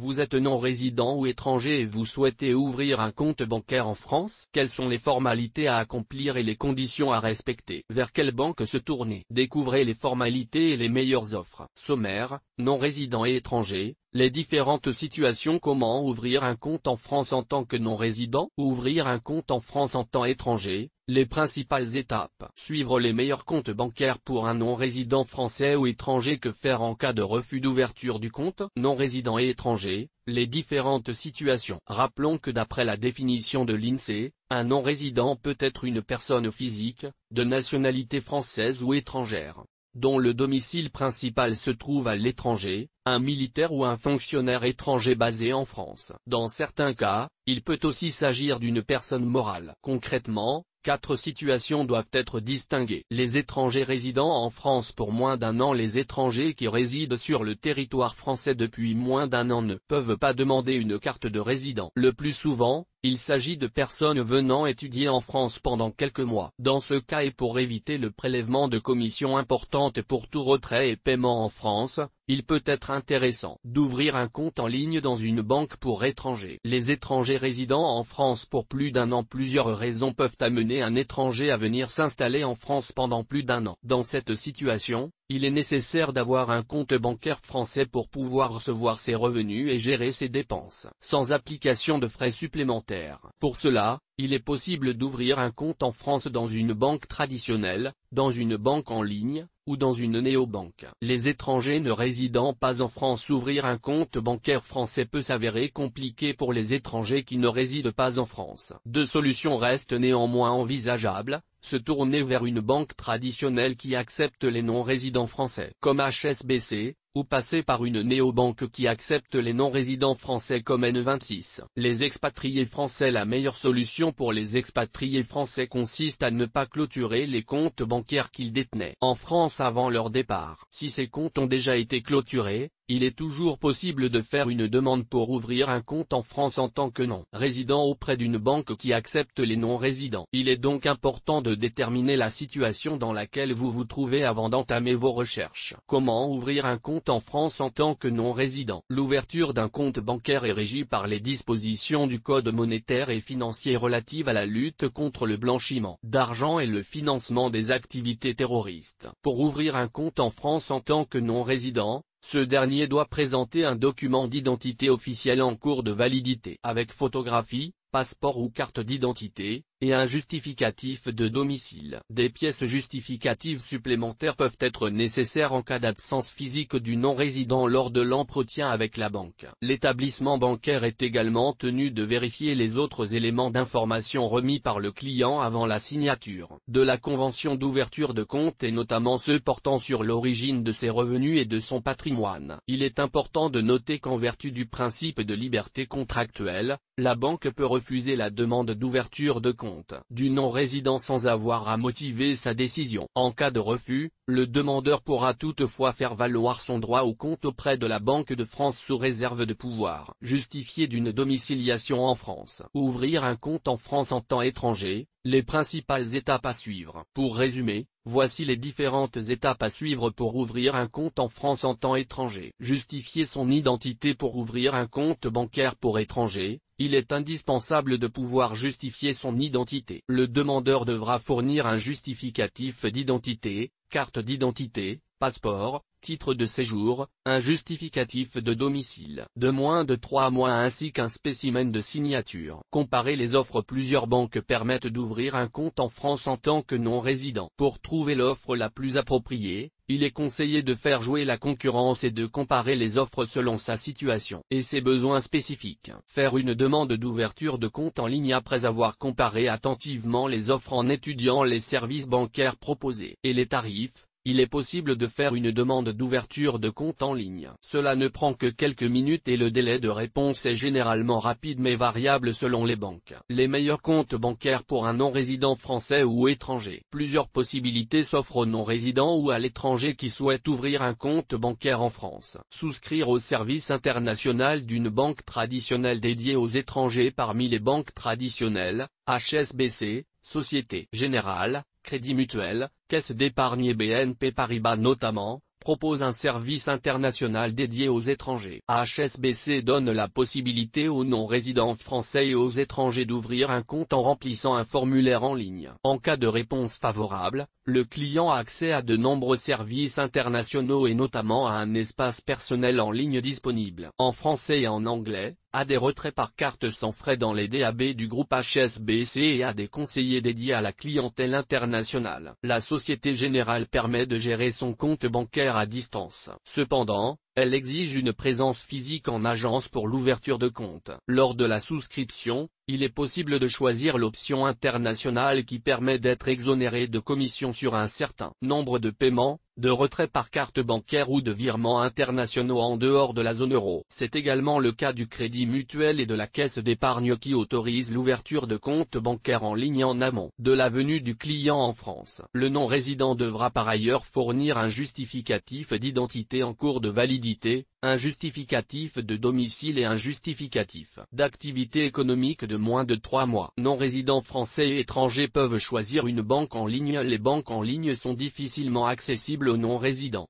Vous êtes non-résident ou étranger et vous souhaitez ouvrir un compte bancaire en France? Quelles sont les formalités à accomplir et les conditions à respecter? Vers quelle banque se tourner? Découvrez les formalités et les meilleures offres. Sommaire, non-résident et étranger, les différentes situations. Comment ouvrir un compte en France en tant que non-résident? Ouvrir un compte en France en tant qu'étranger, les principales étapes. Suivre les meilleurs comptes bancaires pour un non-résident français ou étranger. Que faire en cas de refus d'ouverture du compte? Non-résident et étranger, les différentes situations. Rappelons que d'après la définition de l'INSEE, un non-résident peut être une personne physique, de nationalité française ou étrangère, dont le domicile principal se trouve à l'étranger, un militaire ou un fonctionnaire étranger basé en France. Dans certains cas, il peut aussi s'agir d'une personne morale. Concrètement, 4 situations doivent être distinguées. Les étrangers résidant en France pour moins d'1 an. Les étrangers qui résident sur le territoire français depuis moins d'1 an ne peuvent pas demander une carte de résident. Le plus souvent, il s'agit de personnes venant étudier en France pendant quelques mois. Dans ce cas et pour éviter le prélèvement de commissions importantes pour tout retrait et paiement en France, il peut être intéressant d'ouvrir un compte en ligne dans une banque pour étrangers. Les étrangers résidant en France pour plus d'1 an. Plusieurs raisons peuvent amener un étranger à venir s'installer en France pendant plus d'1 an. Dans cette situation, il est nécessaire d'avoir un compte bancaire français pour pouvoir recevoir ses revenus et gérer ses dépenses, sans application de frais supplémentaires. Pour cela, il est possible d'ouvrir un compte en France dans une banque traditionnelle, dans une banque en ligne, ou dans une néobanque. Les étrangers ne résidant pas en France. Ouvrir un compte bancaire français peut s'avérer compliqué pour les étrangers qui ne résident pas en France. 2 solutions restent néanmoins envisageables: se tourner vers une banque traditionnelle qui accepte les non-résidents français, comme HSBC, ou passer par une néobanque qui accepte les non-résidents français comme N26. Les expatriés français. La meilleure solution pour les expatriés français consiste à ne pas clôturer les comptes bancaires qu'ils détenaient en France avant leur départ. Si ces comptes ont déjà été clôturés, il est toujours possible de faire une demande pour ouvrir un compte en France en tant que non-résident auprès d'une banque qui accepte les non-résidents. Il est donc important de déterminer la situation dans laquelle vous vous trouvez avant d'entamer vos recherches. Comment ouvrir un compte en France en tant que non-résident? L'ouverture d'un compte bancaire est régie par les dispositions du Code monétaire et financier relatives à la lutte contre le blanchiment d'argent et le financement des activités terroristes. Pour ouvrir un compte en France en tant que non-résident, ce dernier doit présenter un document d'identité officiel en cours de validité, avec photographie, passeport ou carte d'identité, et un justificatif de domicile. Des pièces justificatives supplémentaires peuvent être nécessaires en cas d'absence physique du non-résident lors de l'entretien avec la banque. L'établissement bancaire est également tenu de vérifier les autres éléments d'information remis par le client avant la signature de la convention d'ouverture de compte et notamment ceux portant sur l'origine de ses revenus et de son patrimoine. Il est important de noter qu'en vertu du principe de liberté contractuelle, la banque peut refuser la demande d'ouverture de compte du non-résident sans avoir à motiver sa décision. En cas de refus, le demandeur pourra toutefois faire valoir son droit au compte auprès de la Banque de France sous réserve de pouvoir justifier d'une domiciliation en France. Ouvrir un compte en France en tant qu'étranger, les principales étapes à suivre. Pour résumer, voici les différentes étapes à suivre pour ouvrir un compte en France en tant qu'étranger. Justifier son identité. Pour ouvrir un compte bancaire pour étranger, il est indispensable de pouvoir justifier son identité. Le demandeur devra fournir un justificatif d'identité, carte d'identité, passeport, titre de séjour, un justificatif de domicile de moins de 3 mois ainsi qu'un spécimen de signature. Comparer les offres. Plusieurs banques permettent d'ouvrir un compte en France en tant que non-résident. Pour trouver l'offre la plus appropriée, il est conseillé de faire jouer la concurrence et de comparer les offres selon sa situation et ses besoins spécifiques. Faire une demande d'ouverture de compte en ligne après avoir comparé attentivement les offres en étudiant les services bancaires proposés et les tarifs. Il est possible de faire une demande d'ouverture de compte en ligne. Cela ne prend que quelques minutes et le délai de réponse est généralement rapide mais variable selon les banques. Les meilleurs comptes bancaires pour un non-résident français ou étranger. Plusieurs possibilités s'offrent aux non-résidents ou à l'étranger qui souhaitent ouvrir un compte bancaire en France. Souscrire au service international d'une banque traditionnelle dédiée aux étrangers. Parmi les banques traditionnelles, HSBC, Société Générale, Crédit Mutuel, Caisse d'épargne et BNP Paribas notamment, propose un service international dédié aux étrangers. HSBC donne la possibilité aux non-résidents français et aux étrangers d'ouvrir un compte en remplissant un formulaire en ligne. En cas de réponse favorable, le client a accès à de nombreux services internationaux et notamment à un espace personnel en ligne disponible en français et en anglais, à des retraits par carte sans frais dans les DAB du groupe HSBC et à des conseillers dédiés à la clientèle internationale. La Société Générale permet de gérer son compte bancaire à distance. Cependant, elle exige une présence physique en agence pour l'ouverture de compte. Lors de la souscription, il est possible de choisir l'option internationale qui permet d'être exonéré de commission sur un certain nombre de paiements, de retraits par carte bancaire ou de virements internationaux en dehors de la zone euro. C'est également le cas du Crédit Mutuel et de la Caisse d'épargne qui autorisent l'ouverture de comptes bancaires en ligne en amont de la venue du client en France. Le non-résident devra par ailleurs fournir un justificatif d'identité en cours de validité, un justificatif de domicile et un justificatif d'activité économique de moins de 3 mois. Non-résidents français et étrangers peuvent choisir une banque en ligne. Les banques en ligne sont difficilement accessibles aux non-résidents.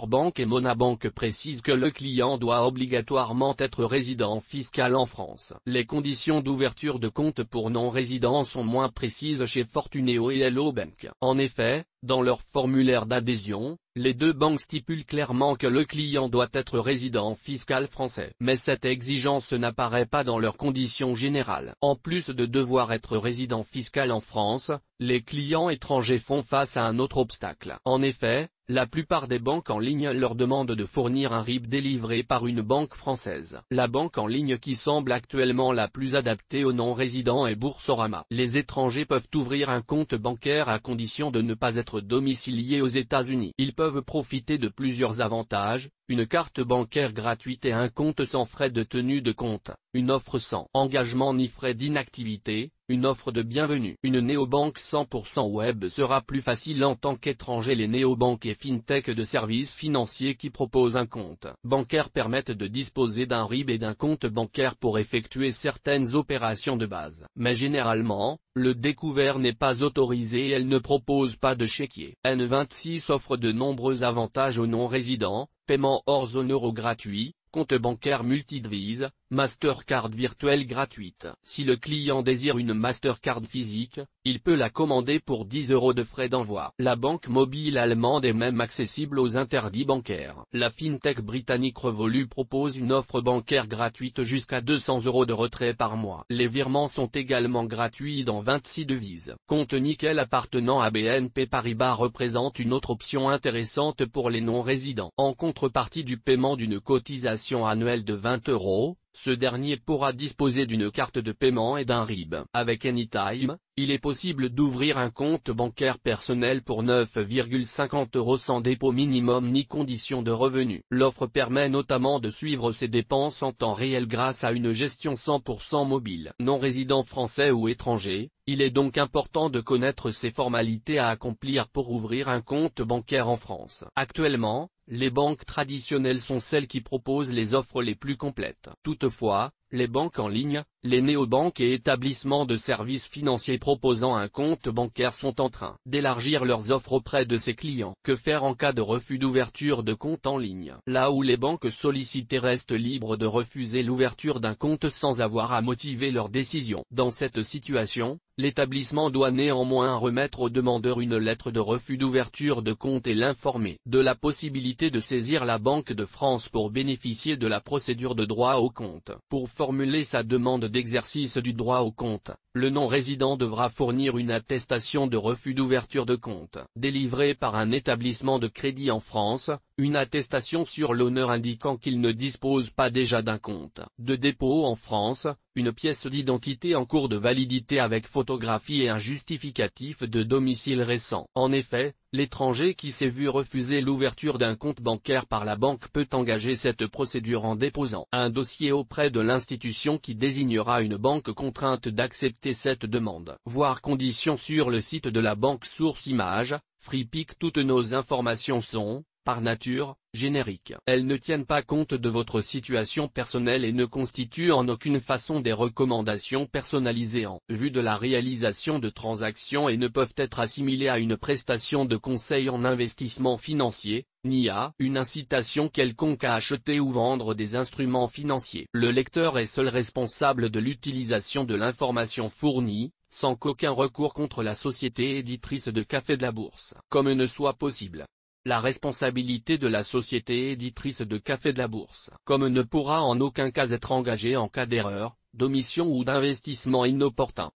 Bank et Monabank précisent que le client doit obligatoirement être résident fiscal en France. Les conditions d'ouverture de compte pour non-résidents sont moins précises chez Fortuneo et Hello Bank. En effet, dans leur formulaire d'adhésion, les deux banques stipulent clairement que le client doit être résident fiscal français. Mais cette exigence n'apparaît pas dans leurs conditions générales. En plus de devoir être résident fiscal en France, les clients étrangers font face à un autre obstacle. En effet, la plupart des banques en ligne leur demandent de fournir un RIB délivré par une banque française. La banque en ligne qui semble actuellement la plus adaptée aux non-résidents est Boursorama. Les étrangers peuvent ouvrir un compte bancaire à condition de ne pas être domiciliés aux États-Unis. Ils peuvent profiter de plusieurs avantages: une carte bancaire gratuite et un compte sans frais de tenue de compte, une offre sans engagement ni frais d'inactivité, une offre de bienvenue. Une néobanque 100% web sera plus facile en tant qu'étranger. Les néobanques et fintech de services financiers qui proposent un compte bancaire permettent de disposer d'un RIB et d'un compte bancaire pour effectuer certaines opérations de base. Mais généralement, le découvert n'est pas autorisé et elle ne propose pas de chéquier. N26 offre de nombreux avantages aux non-résidents: paiement hors zone euro gratuit, compte bancaire multidevise, Mastercard virtuelle gratuite. Si le client désire une Mastercard physique, il peut la commander pour 10 € de frais d'envoi. La banque mobile allemande est même accessible aux interdits bancaires. La fintech britannique Revolut propose une offre bancaire gratuite jusqu'à 200 € de retrait par mois. Les virements sont également gratuits dans 26 devises. Compte nickel appartenant à BNP Paribas représente une autre option intéressante pour les non-résidents. En contrepartie du paiement d'une cotisation annuelle de 20 €, ce dernier pourra disposer d'une carte de paiement et d'un RIB. Avec Anytime, il est possible d'ouvrir un compte bancaire personnel pour 9,50 € sans dépôt minimum ni condition de revenu. L'offre permet notamment de suivre ses dépenses en temps réel grâce à une gestion 100% mobile. Non-résident français ou étranger, il est donc important de connaître ces formalités à accomplir pour ouvrir un compte bancaire en France. Actuellement, les banques traditionnelles sont celles qui proposent les offres les plus complètes. Toutefois, les banques en ligne, les néobanques et établissements de services financiers proposant un compte bancaire sont en train d'élargir leurs offres auprès de ses clients. Que faire en cas de refus d'ouverture de compte en ligne? Là où les banques sollicitées restent libres de refuser l'ouverture d'un compte sans avoir à motiver leur décision. Dans cette situation, l'établissement doit néanmoins remettre au demandeur une lettre de refus d'ouverture de compte et l'informer de la possibilité de saisir la Banque de France pour bénéficier de la procédure de droit au compte. Pour formuler sa demande d'exercice du droit au compte, le non-résident devra fournir une attestation de refus d'ouverture de compte, délivrée par un établissement de crédit en France, une attestation sur l'honneur indiquant qu'il ne dispose pas déjà d'un compte de dépôt en France, une pièce d'identité en cours de validité avec photographie et un justificatif de domicile récent. En effet, l'étranger qui s'est vu refuser l'ouverture d'un compte bancaire par la banque peut engager cette procédure en déposant un dossier auprès de l'institution qui désignera une banque contrainte d'accepter cette demande. Voir conditions sur le site de la banque source image, Freepik. Toutes nos informations sont par nature, génériques. Elles ne tiennent pas compte de votre situation personnelle et ne constituent en aucune façon des recommandations personnalisées en vue de la réalisation de transactions et ne peuvent être assimilées à une prestation de conseil en investissement financier, ni à une incitation quelconque à acheter ou vendre des instruments financiers. Le lecteur est seul responsable de l'utilisation de l'information fournie, sans qu'aucun recours contre la société éditrice de Café de la Bourse, comme ne soit possible. La responsabilité de la société éditrice de Café de la Bourse, comme ne pourra en aucun cas être engagée en cas d'erreur, d'omission ou d'investissement inopportun.